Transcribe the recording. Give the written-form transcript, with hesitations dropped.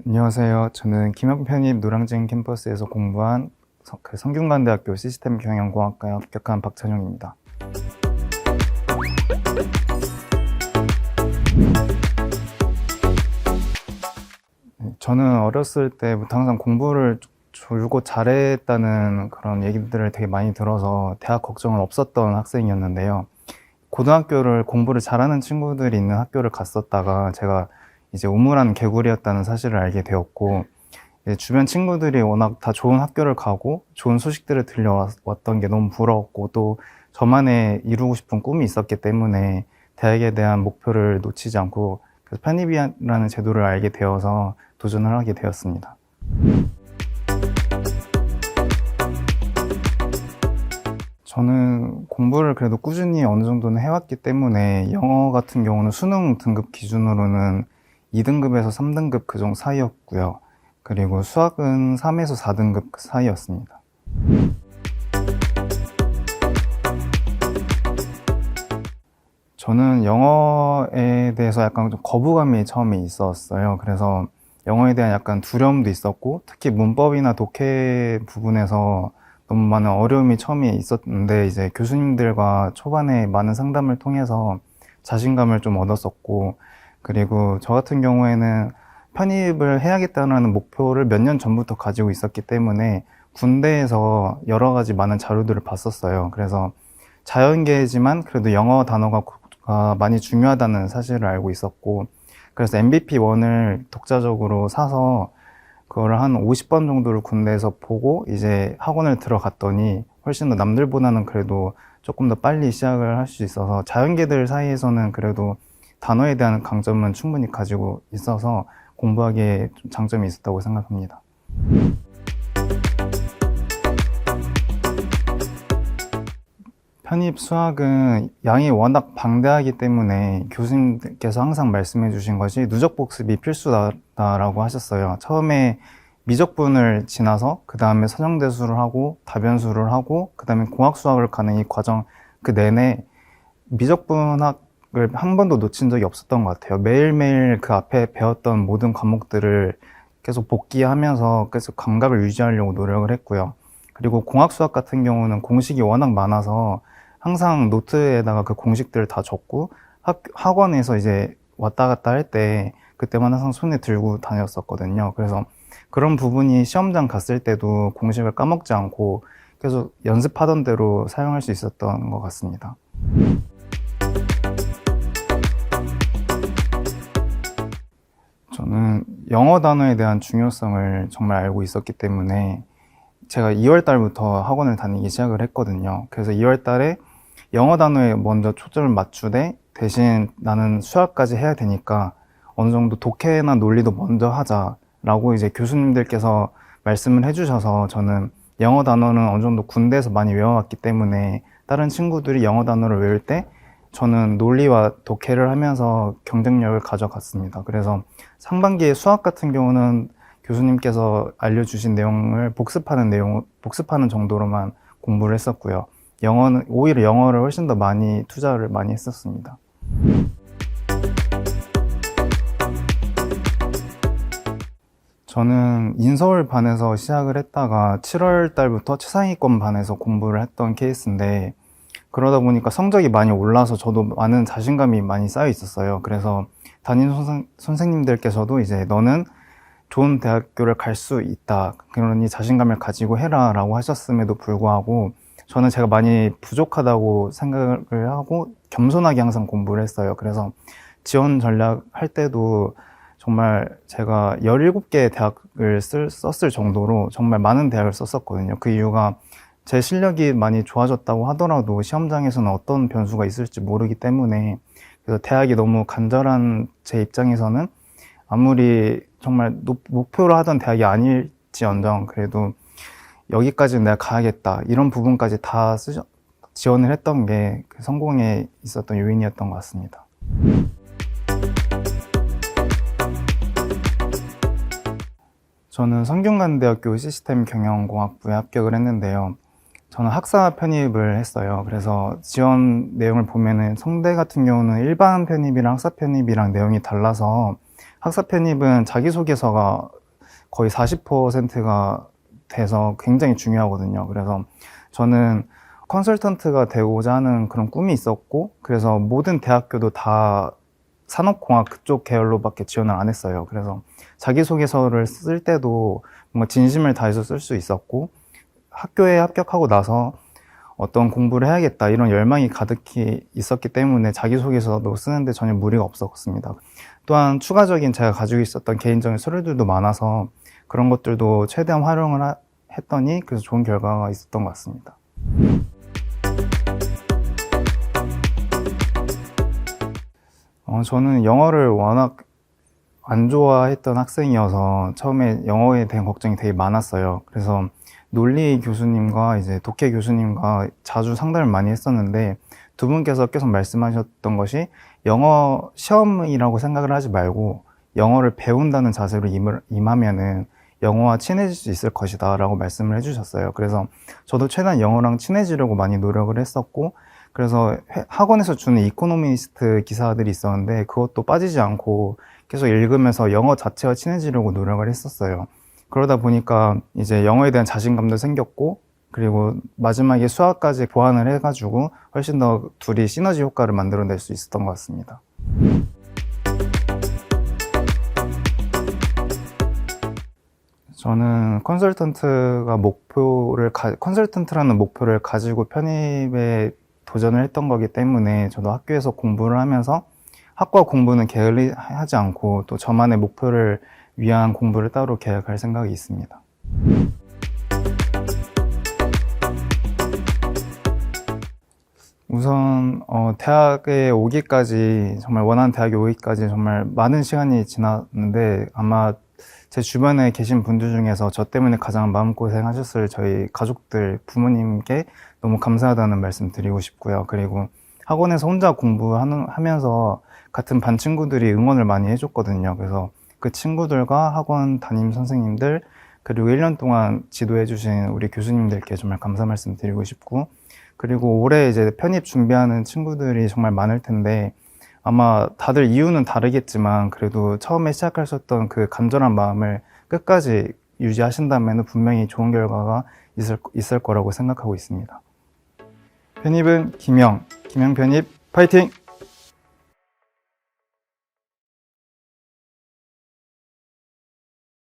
안녕하세요. 저는 김영편입 노량진 캠퍼스에서 공부한 성균관대학교 시스템 경영공학과에 합격한 박찬용입니다. 저는 어렸을 때부터 항상 공부를 줄곧 잘했다는 그런 얘기들을 되게 많이 들어서 대학 걱정은 없었던 학생이었는데요. 고등학교를 공부를 잘하는 친구들이 있는 학교를 갔었다가 제가 이제 우물안 개구리였다는 사실을 알게 되었고, 주변 친구들이 워낙 다 좋은 학교를 가고 좋은 소식들을 들려왔던 게 너무 부러웠고, 또 저만의 이루고 싶은 꿈이 있었기 때문에 대학에 대한 목표를 놓치지 않고 그래서 편입이라는 제도를 알게 되어서 도전을 하게 되었습니다. 저는 공부를 그래도 꾸준히 어느 정도는 해왔기 때문에 영어 같은 경우는 수능 등급 기준으로는 2등급에서 3등급 그 정도 사이였고요. 그리고 수학은 3에서 4등급 그 사이였습니다. 저는 영어에 대해서 약간 좀 거부감이 처음에 있었어요. 그래서 영어에 대한 약간 두려움도 있었고, 특히 문법이나 독해 부분에서 너무 많은 어려움이 처음에 있었는데, 이제 교수님들과 초반에 많은 상담을 통해서 자신감을 좀 얻었었고, 그리고 저 같은 경우에는 편입을 해야겠다는 목표를 몇 년 전부터 가지고 있었기 때문에 군대에서 여러 가지 많은 자료들을 봤었어요. 그래서 자연계지만 그래도 영어 단어가 많이 중요하다는 사실을 알고 있었고, 그래서 MVP1을 독자적으로 사서 그거를 한 50번 정도를 군대에서 보고 이제 학원을 들어갔더니 훨씬 더 남들보다는 그래도 조금 더 빨리 시작을 할 수 있어서 자연계들 사이에서는 그래도 단어에 대한 강점은 충분히 가지고 있어서 공부하기에 좀 장점이 있었다고 생각합니다. 편입 수학은 양이 워낙 방대하기 때문에 교수님께서 항상 말씀해 주신 것이 누적 복습이 필수다라고 하셨어요. 처음에 미적분을 지나서 그 다음에 선형대수를 하고 다변수를 하고 그 다음에 공학수학을 가는 이 과정 그 내내 미적분학을 한 번도 놓친 적이 없었던 것 같아요. 매일매일 그 앞에 배웠던 모든 과목들을 계속 복기하면서 계속 감각을 유지하려고 노력을 했고요. 그리고 공학수학 같은 경우는 공식이 워낙 많아서 항상 노트에다가 그 공식들을 다 적고 학원에서 이제 왔다 갔다 할 때 그때만 항상 손에 들고 다녔었거든요. 그래서 그런 부분이 시험장 갔을 때도 공식을 까먹지 않고 계속 연습하던 대로 사용할 수 있었던 것 같습니다. 저는 영어 단어에 대한 중요성을 정말 알고 있었기 때문에 제가 2월 달부터 학원을 다니기 시작을 했거든요. 그래서 2월 달에 영어 단어에 먼저 초점을 맞추되 대신 나는 수학까지 해야 되니까 어느 정도 독해나 논리도 먼저 하자라고 이제 교수님들께서 말씀을 해주셔서 저는 영어 단어는 어느 정도 군대에서 많이 외워왔기 때문에 다른 친구들이 영어 단어를 외울 때 저는 논리와 독해를 하면서 경쟁력을 가져갔습니다. 그래서 상반기에 수학 같은 경우는 교수님께서 알려주신 내용을 복습하는 정도로만 공부를 했었고요. 영어는, 오히려 영어를 훨씬 더 많이 투자를 많이 했었습니다. 저는 인서울 반에서 시작을 했다가 7월 달부터 최상위권 반에서 공부를 했던 케이스인데, 그러다 보니까 성적이 많이 올라서 저도 많은 자신감이 많이 쌓여 있었어요. 그래서 담임 선생님들께서도 이제 너는 좋은 대학교를 갈 수 있다. 그러니 자신감을 가지고 해라 라고 하셨음에도 불구하고 저는 제가 많이 부족하다고 생각을 하고 겸손하게 항상 공부를 했어요. 그래서 지원 전략 할 때도 정말 제가 17개 대학을 썼을 정도로 정말 많은 대학을 썼었거든요. 그 이유가 제 실력이 많이 좋아졌다고 하더라도 시험장에서는 어떤 변수가 있을지 모르기 때문에, 그래서 대학이 너무 간절한 제 입장에서는 아무리 정말 목표로 하던 대학이 아닐지언정 그래도 여기까지는 내가 가야겠다 이런 부분까지 다 지원을 했던 게 그 성공에 있었던 요인이었던 것 같습니다. 저는 성균관대학교 시스템 경영공학부에 합격을 했는데요. 저는 학사 편입을 했어요. 그래서 지원 내용을 보면은 성대 같은 경우는 일반 편입이랑 학사 편입이랑 내용이 달라서 학사 편입은 자기소개서가 거의 40%가 돼서 굉장히 중요하거든요. 그래서 저는 컨설턴트가 되고자 하는 그런 꿈이 있었고, 그래서 모든 대학교도 다 산업공학 그쪽 계열로밖에 지원을 안 했어요. 그래서 자기소개서를 쓸 때도 뭔가 진심을 다해서 쓸 수 있었고, 학교에 합격하고 나서 어떤 공부를 해야겠다 이런 열망이 가득히 있었기 때문에 자기소개서도 쓰는데 전혀 무리가 없었습니다. 또한 추가적인 제가 가지고 있었던 개인적인 서류들도 많아서 그런 것들도 최대한 활용을 했더니 그래서 좋은 결과가 있었던 것 같습니다. 저는 영어를 워낙 안 좋아했던 학생이어서 처음에 영어에 대한 걱정이 되게 많았어요. 그래서 논리 교수님과 이제 독해 교수님과 자주 상담을 많이 했었는데 두 분께서 계속 말씀하셨던 것이 영어 시험이라고 생각을 하지 말고 영어를 배운다는 자세로 임하면은 영어와 친해질 수 있을 것이다 라고 말씀을 해주셨어요. 그래서 저도 최대한 영어랑 친해지려고 많이 노력을 했었고, 그래서 학원에서 주는 이코노미스트 기사들이 있었는데 그것도 빠지지 않고 계속 읽으면서 영어 자체와 친해지려고 노력을 했었어요. 그러다 보니까 이제 영어에 대한 자신감도 생겼고, 그리고 마지막에 수학까지 보완을 해가지고 훨씬 더 둘이 시너지 효과를 만들어낼 수 있었던 것 같습니다. 저는 컨설턴트라는 목표를 가지고 편입에 도전을 했던 거기 때문에 저도 학교에서 공부를 하면서 학과 공부는 게을리하지 않고 또 저만의 목표를 위한 공부를 따로 계획할 생각이 있습니다. 우선 대학에 오기까지 정말 원하는 대학에 오기까지 정말 많은 시간이 지났는데 아마 제 주변에 계신 분들 중에서 저 때문에 가장 마음고생 하셨을 저희 가족들, 부모님께 너무 감사하다는 말씀 드리고 싶고요. 그리고 학원에서 혼자 공부하면서 같은 반 친구들이 응원을 많이 해줬거든요. 그래서 그 친구들과 학원 담임 선생님들, 그리고 1년 동안 지도해주신 우리 교수님들께 정말 감사 말씀 드리고 싶고, 그리고 올해 이제 편입 준비하는 친구들이 정말 많을 텐데 아마 다들 이유는 다르겠지만 그래도 처음에 시작하셨던 그 간절한 마음을 끝까지 유지하신다면 분명히 좋은 결과가 있을 거라고 생각하고 있습니다. 편입은 김영 편입 파이팅!